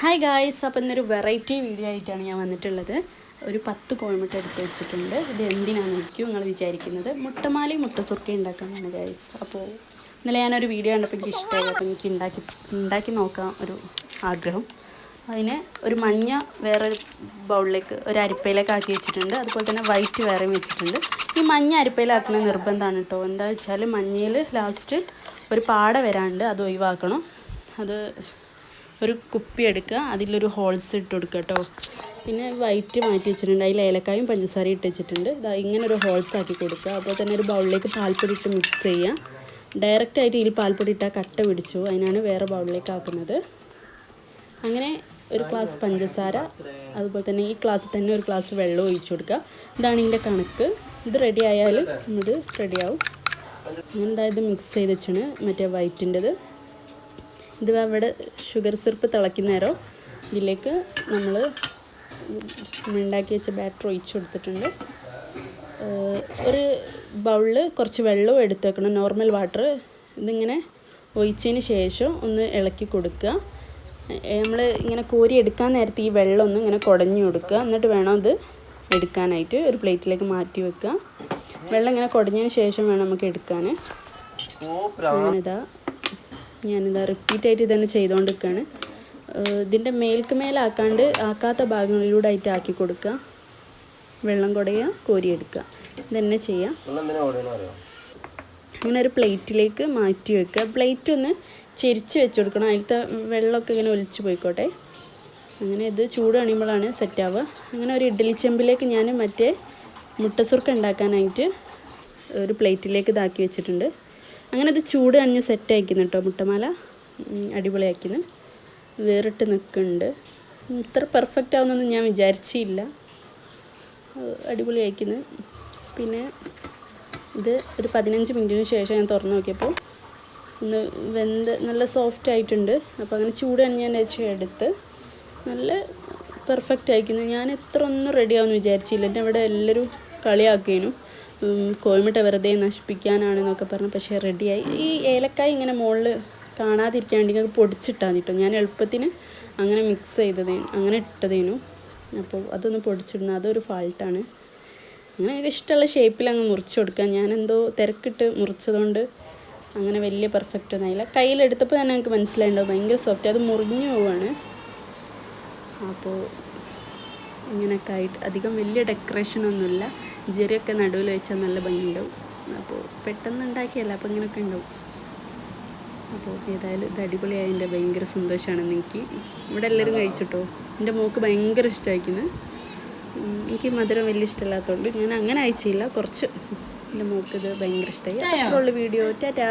Hi guys, അപ്പോൾ ഇന്നൊരു variety video ആയിട്ടാണ് ഞാൻ വന്നിട്ടുള്ളത്. ഒരു 10 കോഴിമുട്ട എടുത്ത് വെച്ചിട്ടുണ്ട്. ഇത് എന്തിനാണെന്നായിരിക്കും നിങ്ങൾ വിചാരിക്കുന്നത്. മുട്ടമാലി മുട്ടസുർക്ക ഉണ്ടാക്കാനാണ് ഗായ്സ്. അപ്പോൾ ഇന്നലെ ഞാനൊരു വീഡിയോ കണ്ടപ്പോൾ എനിക്ക് ഇഷ്ടമായി. അപ്പോൾ എനിക്ക് ഉണ്ടാക്കി നോക്കാം ഒരു ആഗ്രഹം. അതിന് ഒരു മഞ്ഞ വേറൊരു ബൗളിലേക്ക് ഒരു അരിപ്പയിലേക്ക് ആക്കി വെച്ചിട്ടുണ്ട്. അതുപോലെ തന്നെ വൈറ്റ് വേറെയും വെച്ചിട്ടുണ്ട്. ഈ മഞ്ഞ അരിപ്പയിലാക്കുന്ന നിർബന്ധമാണ് കേട്ടോ. എന്താ വെച്ചാൽ മഞ്ഞയിൽ ലാസ്റ്റ് ഒരു പാട വരാണ്ട് അത് ഒഴിവാക്കണം. അത് ഒരു കുപ്പി എടുക്കുക, അതിലൊരു ഹോൾസ് ഇട്ട് കൊടുക്കുക കേട്ടോ. പിന്നെ വൈറ്റ് മാറ്റി വെച്ചിട്ടുണ്ട്, അതിൽ ഏലക്കായും പഞ്ചസാരയും ഇട്ട് വെച്ചിട്ടുണ്ട്. ഇങ്ങനെ ഒരു ഹോൾസ് ആക്കി കൊടുക്കുക. അപ്പോൾ തന്നെ ഒരു ബൗളിലേക്ക് പാൽപ്പൊടി ഇട്ട് മിക്സ് ചെയ്യുക. ഡയറക്റ്റായിട്ട് ഇതിൽ പാൽപ്പൊടി ഇട്ടാൽ കട്ട പിടിച്ചു, അതിനാണ് വേറെ ബൗളിലേക്ക് ആക്കുന്നത്. അങ്ങനെ ഒരു ഗ്ലാസ് പഞ്ചസാര, അതുപോലെ തന്നെ ഈ ഗ്ലാസ്സിൽ തന്നെ ഒരു ഗ്ലാസ് വെള്ളം ഒഴിച്ചു കൊടുക്കുക. ഇതാണ് ഇതിൻ്റെ കണക്ക്. ഇത് റെഡി ആയാൽ ഇത് റെഡിയാവും. അങ്ങനെ അതായത് മിക്സ് ചെയ്ത് വെച്ചാണ് മറ്റേ വൈറ്റിൻ്റെത്. ഇത് അവിടെ ഷുഗർ സിറപ്പ് തിളയ്ക്കുന്നേരം ഇതിലേക്ക് നമ്മൾ ഉണ്ടാക്കി വെച്ച ബാറ്റർ ഒഴിച്ചു കൊടുത്തിട്ടുണ്ട്. ഒരു ബൗളിൽ കുറച്ച് വെള്ളവും എടുത്ത് വെക്കണം, നോർമൽ വാട്ടർ. ഇതിങ്ങനെ ഒഴിച്ചതിന് ശേഷം ഒന്ന് ഇളക്കി കൊടുക്കുക. നമ്മൾ ഇങ്ങനെ കോരി എടുക്കാൻ നേരത്തെ ഈ വെള്ളം ഒന്ന് ഇങ്ങനെ കുടഞ്ഞു കൊടുക്കുക. എന്നിട്ട് വേണം അത് എടുക്കാനായിട്ട്. ഒരു പ്ലേറ്റിലേക്ക് മാറ്റി വെക്കുക. വെള്ളം ഇങ്ങനെ കുടഞ്ഞതിന് ശേഷം വേണം നമുക്ക് എടുക്കാൻ. ഞാനിതാ റിപ്പീറ്റായിട്ട് ഇതന്നെ ചെയ്തുകൊണ്ടിരിക്കുകയാണ്. ഇതിൻ്റെ ആക്കാത്ത ഭാഗങ്ങളിലൂടെ ആയിട്ട് ആക്കി കൊടുക്കുക. വെള്ളം കുടയുക, കോരിയെടുക്കുക. ഇതന്നെ ചെയ്യുക. അങ്ങനെ ഒരു പ്ലേറ്റിലേക്ക് മാറ്റി വെക്കുക. പ്ലേറ്റ് ഒന്ന് ചെരിച്ച് വെച്ച് കൊടുക്കണം, അതിലത്തെ വെള്ളമൊക്കെ ഇങ്ങനെ ഒലിച്ച് പോയിക്കോട്ടെ. അങ്ങനെ ഇത് ചൂട് കഴിയുമ്പോഴാണ് സെറ്റാവുക. അങ്ങനെ ഒരു ഇഡ്ഡലി ചെമ്പിലേക്ക് ഞാൻ മറ്റേ മുട്ടസുർക്ക ഉണ്ടാക്കാനായിട്ട് ഒരു പ്ലേറ്റിലേക്ക് ഇതാക്കി വെച്ചിട്ടുണ്ട്. അങ്ങനെ അത് ചൂട് കഴിഞ്ഞ് സെറ്റ് അയക്കുന്നു കേട്ടോ. മുട്ടമാല അടിപൊളിയാക്കുന്നു, വേറിട്ട് നിൽക്കുന്നുണ്ട്. ഇത്ര പെർഫെക്റ്റ് ആവുമെന്നൊന്നും ഞാൻ വിചാരിച്ചില്ല. അടിപൊളി അയക്കുന്നു. പിന്നെ ഇത് ഒരു 15 മിനിറ്റിന് ശേഷം ഞാൻ തുറന്ന് നോക്കിയപ്പോൾ ഒന്ന് നല്ല സോഫ്റ്റ് ആയിട്ടുണ്ട്. അപ്പോൾ അങ്ങനെ ചൂട് കഴിഞ്ഞ് ഞാൻ എടുത്ത് നല്ല പെർഫെക്റ്റ് അയക്കുന്നു. ഞാൻ ഇത്ര ഒന്നും റെഡി ആവുമെന്ന് വിചാരിച്ചില്ല. എൻ്റെ അവിടെ എല്ലാവരും കളിയാക്കിയേനു, കോഴിമുട്ട വെറുതെ നശിപ്പിക്കാനാണെന്നൊക്കെ പറഞ്ഞു. പക്ഷേ റെഡിയായി. ഈ ഏലക്കായ ഇങ്ങനെ മുകളിൽ കാണാതിരിക്കാൻ വേണ്ടി ഞങ്ങൾക്ക് പൊടിച്ചിട്ടാൽ കേട്ടോ. ഞാൻ എളുപ്പത്തിന് അങ്ങനെ മിക്സ് ചെയ്തതേനു, അങ്ങനെ ഇട്ടതേനു. അപ്പോൾ അതൊന്ന് പൊടിച്ചിടുന്നു, അതൊരു ഫാൾട്ടാണ്. അങ്ങനെ എനിക്ക് ഇഷ്ടമുള്ള ഷേപ്പിൽ അങ്ങ് മുറിച്ച് കൊടുക്കുക. ഞാനെന്തോ തിരക്കിട്ട് മുറിച്ചതുകൊണ്ട് അങ്ങനെ വലിയ പെർഫെക്റ്റ് ഒന്നും ആയില്ല. കയ്യിലെടുത്തപ്പോൾ തന്നെ എനിക്ക് മനസ്സിലായിട്ടുണ്ടാവും ഭയങ്കര സോഫ്റ്റ്, അത് മുറിഞ്ഞു പോവാണ്. അപ്പോൾ ഇങ്ങനെയൊക്കെ ആയിട്ട് അധികം വലിയ ഡെക്കറേഷനൊന്നുമില്ല. ജെറിയൊക്കെ നടുവിൽ വെച്ചാൽ നല്ല ഭംഗിയുണ്ടാവും. അപ്പോൾ പെട്ടെന്ന് ഉണ്ടാക്കിയല്ല, അപ്പോൾ ഇങ്ങനെയൊക്കെ ഉണ്ടാവും. അപ്പോൾ ഏതായാലും ഇത് അടിപൊളിയായതിൻ്റെ ഭയങ്കര സന്തോഷമാണ് എനിക്ക്. ഇവിടെ എല്ലാവരും കഴിച്ചിട്ടോ. എൻ്റെ മോൾക്ക് ഭയങ്കര ഇഷ്ടമായിരിക്കുന്നു. എനിക്ക് മധുരം വലിയ ഇഷ്ടമില്ലാത്തതുകൊണ്ട് ഞാൻ അങ്ങനെ അയച്ചില്ല. കുറച്ച് എൻ്റെ മോൾക്ക് ഇത് ഭയങ്കര ഇഷ്ടമായി. അത്രയുള്ള വീഡിയോ. ടാറ്റാ.